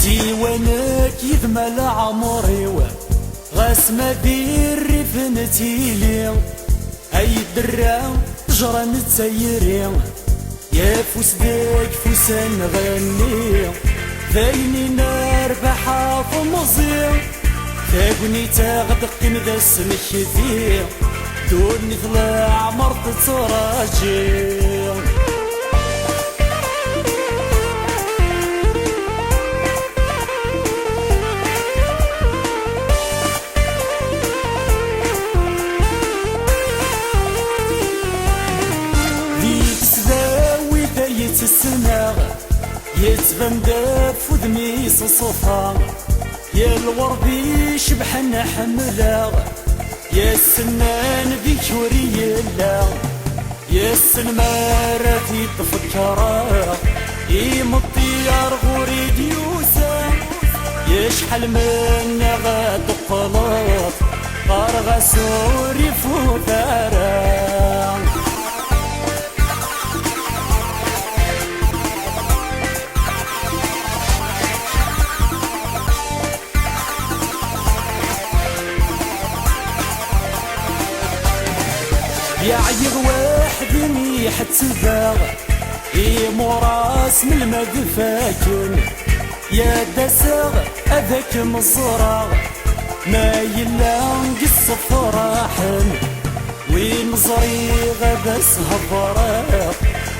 سيوانك يذمل عمري غاس ما دير فنتيلي اي درا جرى نتسيري يا فوس ديك فوسان غني ذايني نربح في مزير ثاقني تاغدق ذا السمكثير دوني طلع مرض تراجي السنة يتبان داف ودمي صفا يا الوربي شبحنا حملا يا السنان ذيك وريلا يا السنمارة تفكرا يمطير غوري ديوسا يا شحال من غاد قلاط قارغا سوري فوثارا يا عيغ واحد يحتسبا موراس من المدفاكن يا دساغ هذاك مزرع ما يلا نقص فرحا وين زري غبس هالفراق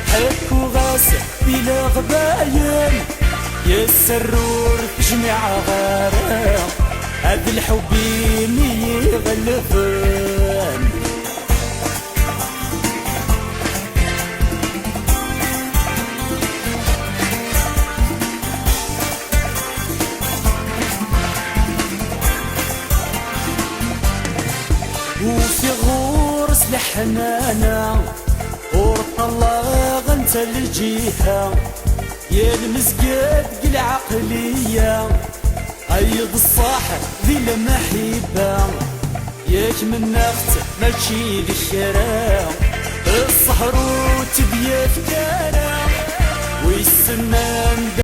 حك وغاس بلا غباين يا السرور في جميع غارق هاد الحبين يغلفن وفي غورس لحنانا ورطلاغ انت الجيهة يا المسجد قل عقلية ايض الصاح ذي المحبة ياك من اخت ماشي ذي الشارع الصحر وتبيا فكارة ويسنان